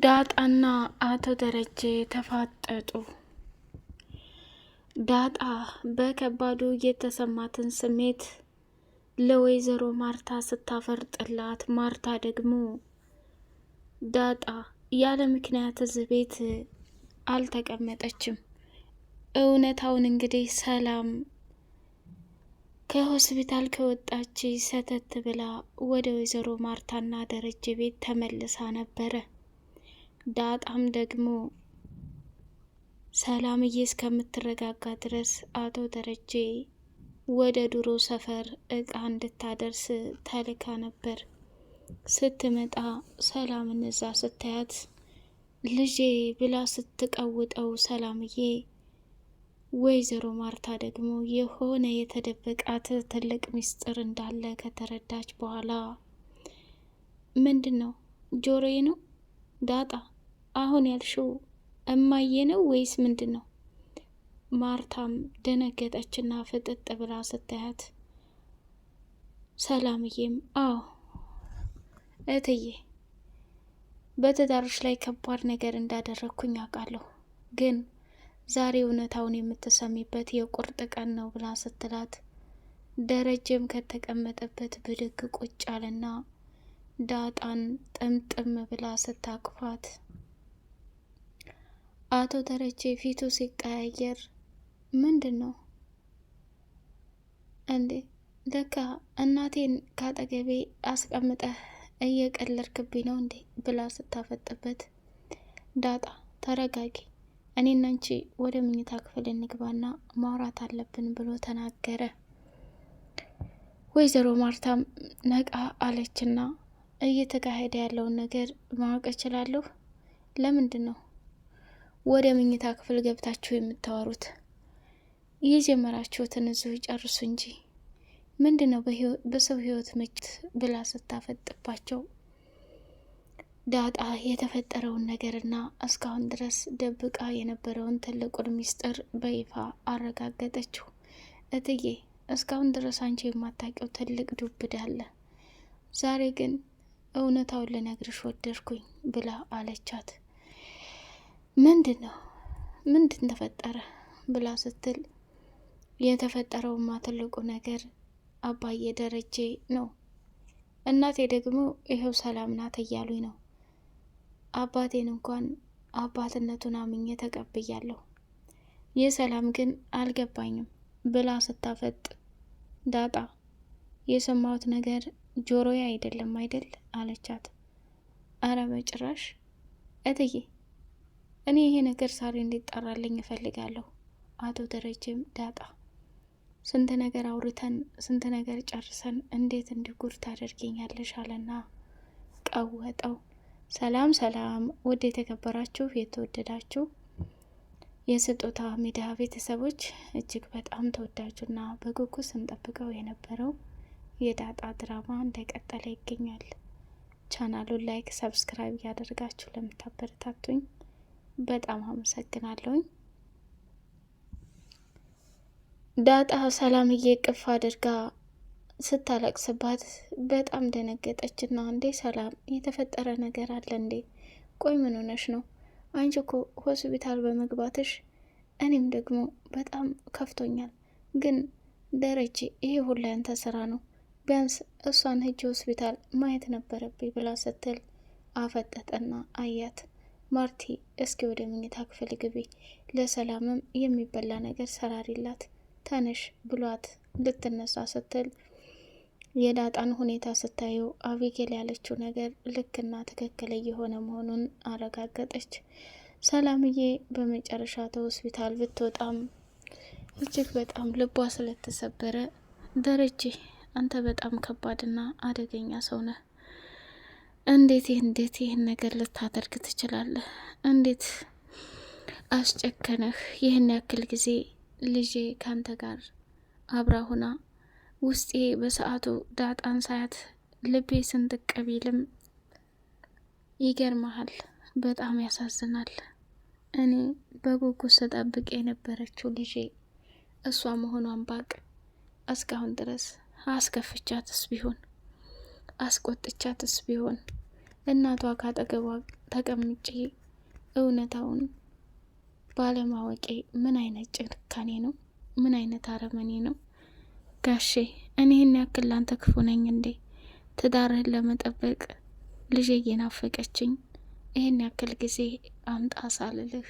ዳጣና አቶ ደረጀ ተፋጠጡ። ዳጣ በከባዱ የተሰማትን ስሜት ለወይዘሮ ማርታ ስታፈርጥላት፣ ማርታ ደግሞ ዳጣ ያለ ምክንያት እዚህ ቤት አልተቀመጠችም። እውነታውን እንግዲህ ሰላም ከሆስፒታል ከወጣች ሰተት ብላ ወደ ወይዘሮ ማርታና ደረጀ ቤት ተመልሳ ነበረ። ዳጣም ደግሞ ሰላምዬ እስከምትረጋጋ ድረስ አቶ ደረጀ ወደ ድሮ ሰፈር እቃ እንድታደርስ ተልካ ነበር። ስትመጣ ሰላምን እዛ ስታያት ልጄ ብላ ስትቀውጠው ሰላምዬ፣ ወይዘሮ ማርታ ደግሞ የሆነ የተደበቃት ትልቅ ምስጢር እንዳለ ከተረዳች በኋላ ምንድን ነው ጆሮዬ ነው ዳጣ አሁን ያልሽው እማዬ ነው ወይስ ምንድን ነው? ማርታም ደነገጠችና ፍጥጥ ብላ ስታያት ሰላምዬም አዎ እትዬ በትዳርሽ ላይ ከባድ ነገር እንዳደረግኩኝ አውቃለሁ፣ ግን ዛሬ እውነታውን የምትሰሚበት የቁርጥ ቀን ነው ብላ ስትላት፣ ደረጀም ከተቀመጠበት ብድግ ቁጭ አለና ዳጣን ጥምጥም ብላ ስታቅፋት አቶ ደረጀ ፊቱ ሲቀያየር ምንድን ነው እንዴ? ለካ እናቴን ካጠገቤ አስቀምጠህ እየቀለድክብኝ ነው እንዴ? ብላ ስታፈጥበት፣ ዳጣ ተረጋጊ፣ እኔና አንቺ ወደ መኝታ ክፍል እንግባና ማውራት አለብን ብሎ ተናገረ። ወይዘሮ ማርታም ነቃ አለችና እየተካሄደ ያለውን ነገር ማወቅ እችላለሁ? ለምንድን ነው ወደ መኝታ ክፍል ገብታችሁ የምታወሩት? የጀመራችሁትን እዚሁ ጨርሱ እንጂ ምንድን ነው በሰው ህይወት ምችት? ብላ ስታፈጥባቸው ዳጣ የተፈጠረውን ነገርና እስካሁን ድረስ ደብቃ የነበረውን ትልቁን ሚስጥር በይፋ አረጋገጠችው። እትዬ እስካሁን ድረስ አንቺ የማታውቂው ትልቅ ዱብዳ አለ። ዛሬ ግን እውነታውን ልነግርሽ ወደድኩኝ ብላ አለቻት። ምንድን ነው? ምንድን ተፈጠረ? ብላ ስትል የተፈጠረውማ ትልቁ ነገር አባዬ ደረጀ ነው፣ እናቴ ደግሞ ይኸው ሰላም ናት እያሉኝ ነው። አባቴን እንኳን አባትነቱን አምኜ ተቀብያለሁ፣ የሰላም ግን አልገባኝም ብላ ስታፈጥ፣ ዳጣ የሰማሁት ነገር ጆሮዬ አይደለም አይደል አለቻት። አረ በጭራሽ እትዬ፣ እኔ ይሄ ነገር ዛሬ እንዲጣራልኝ እፈልጋለሁ። አቶ ደረጀም ዳጣ ስንት ነገር አውርተን ስንት ነገር ጨርሰን እንዴት እንዲጉር ታደርገኛለሽ? አለና ቀወጠው። ሰላም ሰላም! ውድ የተከበራችሁ የተወደዳችሁ የስጦታ ሚዲያ ቤተሰቦች፣ እጅግ በጣም ተወዳጁና በጉጉት ስንጠብቀው የነበረው የዳጣ ድራማ እንደቀጠለ ይገኛል። ቻናሉን ላይክ፣ ሰብስክራይብ እያደረጋችሁ ለምታበረታቱኝ በጣም አመሰግናለሁኝ። ዳጣ ሰላምዬ ቅፍ አድርጋ ስታለቅስባት በጣም ደነገጠችና፣ እንዴ ሰላም የተፈጠረ ነገር አለ እንዴ? ቆይ ምን ሆነሽ ነው? አንቺ እኮ ሆስፒታል በመግባትሽ እኔም ደግሞ በጣም ከፍቶኛል። ግን ደረጀ ይሄ ሁላ ያንተ ስራ ነው፣ ቢያንስ እሷን ሂጅ ሆስፒታል ማየት ነበረብኝ ብላ ስትል አፈጠጠና አያት። ማርቲ እስኪ ወደ መኝታ ክፍል ግቢ፣ ለሰላምም የሚበላ ነገር ሰራሪላት ተነሽ ብሏት ልትነሳ ስትል የዳጣን ሁኔታ ስታየው አቢጌል ያለችው ነገር ልክና ትክክል እየሆነ መሆኑን አረጋገጠች። ሰላምዬ በመጨረሻ ከሆስፒታል ብትወጣም እጅግ በጣም ልቧ ስለተሰበረ፣ ደረጀ አንተ በጣም ከባድና አደገኛ ሰው ነህ። እንዴት ይህን ነገር ልታደርግ ትችላለህ? እንዴት አስጨከነህ? ይህን ያክል ጊዜ ልጄ ካንተ ጋር አብራ ሁና ውስጤ በሰዓቱ ዳጣን ሳያት ልቤ ስንጥቅ ቢልም ይገርመሃል፣ በጣም ያሳዝናል። እኔ በጉጉት ስጠብቅ የነበረችው ልጄ እሷ መሆኗን ባቅ እስካሁን ድረስ አስከፍቻትስ ቢሆን አስቆጥቻትስ ቢሆን እናቷ ካጠገቧ ተቀምጬ እውነታውን ባለማወቄ ምን አይነት ጭካኔ ነው? ምን አይነት አረመኔ ነው? ጋሼ እኔ ይህን ያክል ላንተ ክፉ ነኝ እንዴ? ትዳርህን ለመጠበቅ ልጄ እየናፈቀችኝ ይህን ያክል ጊዜ አምጣ ሳልልህ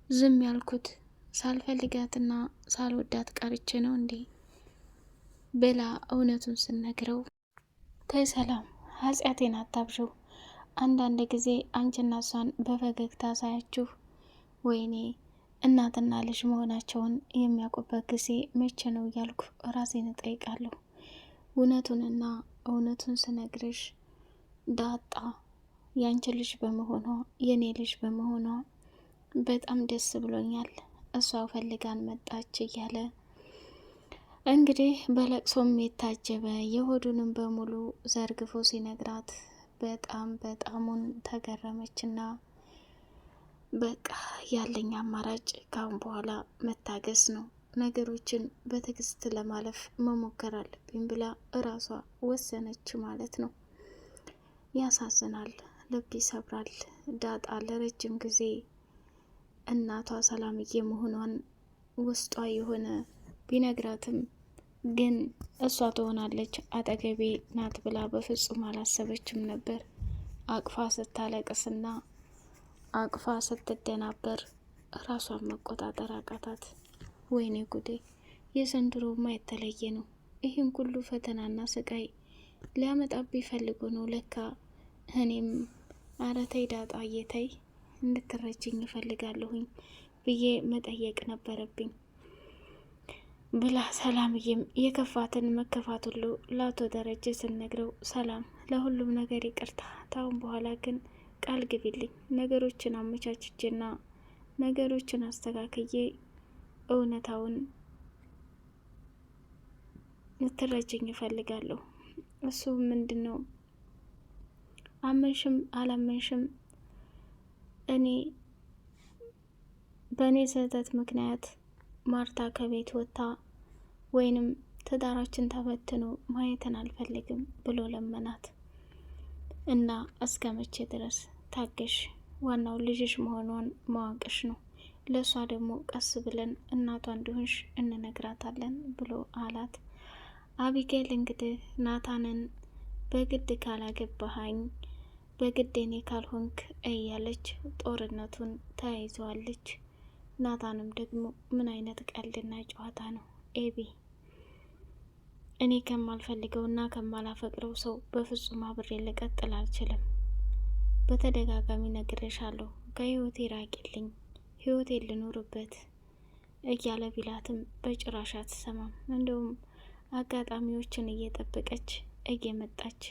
ዝም ያልኩት ሳልፈልጋትና ሳልወዳት ቀርቼ ነው እንዴ? ብላ እውነቱን ስነግረው ተይ ሰላም፣ ኃጢአቴን አታብዥው። አንዳንድ ጊዜ አንቺና እሷን በፈገግታ ሳያችሁ ወይኔ እናትና ልጅ መሆናቸውን የሚያውቁበት ጊዜ መቼ ነው እያልኩ ራሴን እጠይቃለሁ። እውነቱንና እውነቱን ስነግርሽ ዳጣ ያንቺ ልጅ በመሆኗ የኔ ልጅ በመሆኗ በጣም ደስ ብሎኛል። እሷ ፈልጋን መጣች እያለ እንግዲህ በለቅሶም የታጀበ የሆዱንም በሙሉ ዘርግፎ ሲነግራት በጣሙን ተገረመችና በቃ ያለኝ አማራጭ ካሁን በኋላ መታገስ ነው፣ ነገሮችን በትዕግስት ለማለፍ መሞከር አለብኝ ብላ እራሷ ወሰነች ማለት ነው። ያሳዝናል፣ ልብ ይሰብራል። ዳጣ ለረጅም ጊዜ እናቷ ሰላምዬ መሆኗን ውስጧ የሆነ ቢነግራትም ግን እሷ ትሆናለች አጠገቤ ናት ብላ በፍጹም አላሰበችም ነበር። አቅፋ ስታለቅስና አቅፋ ስትደናበር ራሷን መቆጣጠር አቃታት። ወይኔ ጉዴ! የዘንድሮማ የተለየ ነው። ይህን ሁሉ ፈተናና ስቃይ ሊያመጣብኝ ፈልጎ ነው ለካ። እኔም ኧረ ተይ ዳጣዬ ተይ፣ እንድትረጅኝ እፈልጋለሁኝ ብዬ መጠየቅ ነበረብኝ ብላ ሰላምዬም የከፋትን መከፋት ሁሉ ለአቶ ደረጀ ስነግረው፣ ሰላም ለሁሉም ነገር ይቅርታ፣ ታሁን በኋላ ግን ቃል ግቢልኝ፣ ነገሮችን አመቻችቼና ነገሮችን አስተካክዬ እውነታውን ልትረጅኝ እፈልጋለሁ። እሱ ምንድን ነው? አመንሽም አላመንሽም እኔ በእኔ ስህተት ምክንያት ማርታ ከቤት ወጥታ ወይንም ትዳራችን ተበትኖ ማየትን አልፈልግም ብሎ ለመናት እና እስከ መቼ ድረስ ታገሽ? ዋናው ልጅሽ መሆኗን ማወቅሽ ነው። ለእሷ ደግሞ ቀስ ብለን እናቷ እንደሆንሽ እንነግራታለን ብሎ አላት። አቢጌል እንግዲህ ናታንን በግድ ካላገባሃኝ በግድ እኔ ካልሆንክ እያለች ጦርነቱን ተያይዘዋለች። ናታንም ደግሞ ምን አይነት ቀልድና ጨዋታ ነው? ኤቢ እኔ ከማልፈልገውና ከማላፈቅረው ሰው በፍጹም አብሬ ልቀጥል አልችልም። በተደጋጋሚ ነግሬሻለሁ፣ ከህይወቴ ራቂልኝ፣ ህይወቴ ልኖርበት እያለ ቢላትም በጭራሽ አትሰማም። እንደውም አጋጣሚዎችን እየጠበቀች እየመጣች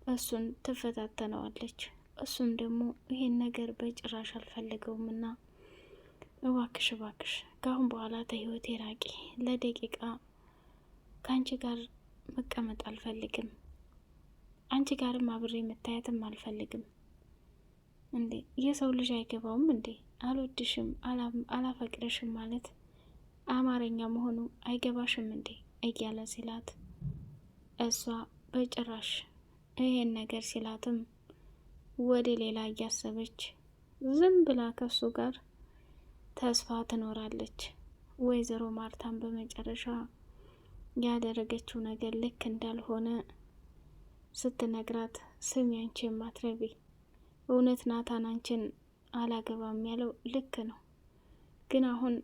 እሱን ትፈታተነዋለች። እሱም ደግሞ ይሄን ነገር በጭራሽ አልፈልገውምና እባክሽ እባክሽ ከአሁን በኋላ ከህይወቴ ራቂ፣ ለደቂቃ ከአንቺ ጋር መቀመጥ አልፈልግም፣ አንቺ ጋርም አብሬ መታየትም አልፈልግም። እንዴ የሰው ልጅ አይገባውም እንዴ? አልወድሽም አላፈቅረሽም ማለት አማርኛ መሆኑ አይገባሽም እንዴ እያለ ሲላት እሷ በጭራሽ ይሄን ነገር ሲላትም ወደ ሌላ እያሰበች ዝም ብላ ከሱ ጋር ተስፋ ትኖራለች። ወይዘሮ ማርታን በመጨረሻ ያደረገችው ነገር ልክ እንዳልሆነ ስትነግራት፣ ስሚ አንቺ የማትረቢ፣ እውነት ናታን አንቺን አላገባም ያለው ልክ ነው፣ ግን አሁን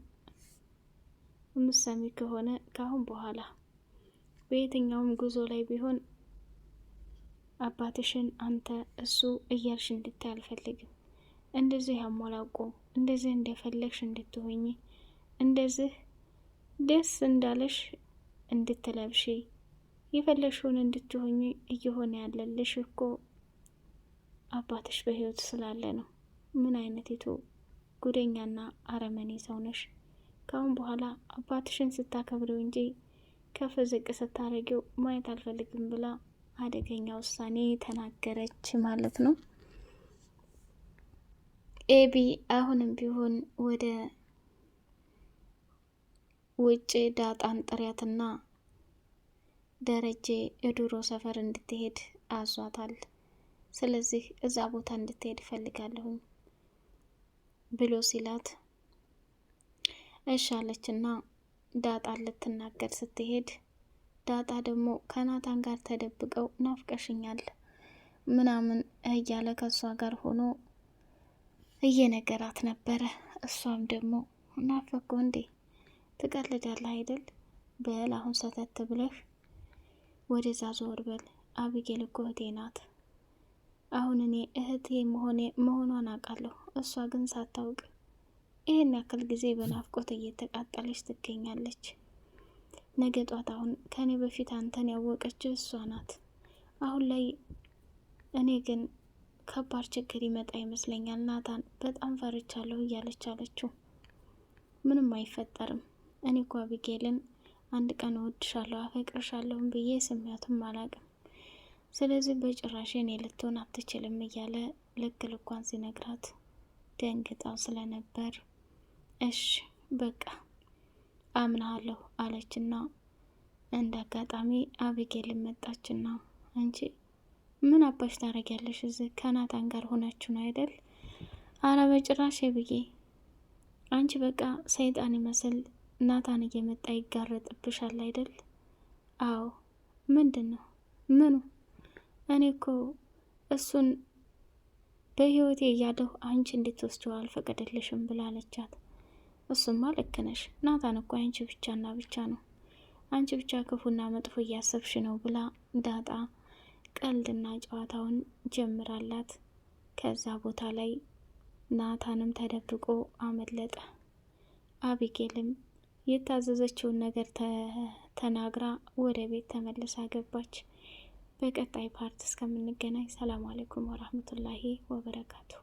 የምትሰሚ ከሆነ ካሁን በኋላ በየትኛውም ጉዞ ላይ ቢሆን አባትሽን አንተ እሱ እያልሽ እንድታይ አልፈልግም። እንደዚህ ያሞላቆ እንደዚህ እንደፈለግሽ እንድትሆኚ እንደዚህ ደስ እንዳለሽ እንድትለብሺ የፈለግሽውን እንድትሆኚ እየሆነ ያለልሽ እኮ አባትሽ በህይወት ስላለ ነው። ምን አይነቲቱ ጉደኛና አረመኔ ሰው ነሽ? ካሁን በኋላ አባትሽን ስታከብሪው እንጂ ከፍ ዝቅ ስታረጊው ማየት አልፈልግም ብላ አደገኛ ውሳኔ ተናገረች ማለት ነው። ኤቢ አሁንም ቢሆን ወደ ውጭ ዳጣን ጥሪያትና ደረጀ የድሮ ሰፈር እንድትሄድ አዟታል። ስለዚህ እዛ ቦታ እንድትሄድ እፈልጋለሁኝ ብሎ ሲላት እሺ አለችና ዳጣ ልትናገር ስትሄድ ዳጣ ደግሞ ከናታን ጋር ተደብቀው ናፍቀሽኛል ምናምን እያለ ከሷ ጋር ሆኖ እየነገራት ነበረ። እሷም ደግሞ ናፈኩ እንዴ ትቀልዳለህ አይደል? በል አሁን ሰተት ብለህ ወደዛ ዞር በል። አቢጌል እኮ እህቴ ናት። አሁን እኔ እህቴ መሆኗን አውቃለሁ። እሷ ግን ሳታውቅ ይህን ያክል ጊዜ በናፍቆት እየተቃጠለች ትገኛለች። ነገ ጧት አሁን ከኔ በፊት አንተን ያወቀች እሷ ናት። አሁን ላይ እኔ ግን ከባድ ችግር ይመጣ ይመስለኛል ናታን፣ በጣም ፈርቻለሁ እያለች አለችው። ምንም አይፈጠርም። እኔ እኮ አቢጌልን አንድ ቀን እወድሻለሁ አፈቅርሻለሁም ብዬ ስሜቱም አላቅም። ስለዚህ በጭራሽ እኔ ልትሆን አትችልም እያለ ልክ ልኳን ሲነግራት ደንግጣው ስለነበር እሺ በቃ አምናለሁ አለችና እንደ አጋጣሚ አቢጌል መጣችና አንቺ ምን አባሽ ታረጊያለሽ እዚህ ከናታን ጋር ሆናችሁ ነው አይደል? አረ በጭራሽ ብዬ አንቺ በቃ ሰይጣን ይመስል ናታን እየመጣ ይጋረጥብሻል አይደል? አዎ ምንድን ነው ምኑ? እኔ እኮ እሱን በህይወቴ እያለሁ አንቺ እንድትወስጂው አልፈቀደልሽም ብላለቻት። እሱማ ልክ ነሽ፣ ናታን እኮ አንቺ ብቻና ብቻ ነው፣ አንቺ ብቻ ክፉና መጥፎ እያሰብሽ ነው ብላ ዳጣ ቀልድና ጨዋታውን ጀምራላት። ከዛ ቦታ ላይ ናታንም ተደብቆ አመለጠ። አቢጌልም የታዘዘችውን ነገር ተናግራ ወደ ቤት ተመልሳ ገባች። በቀጣይ ፓርት እስከምንገናኝ ሰላም አለይኩም ወራህመቱላሂ ወበረካቱ።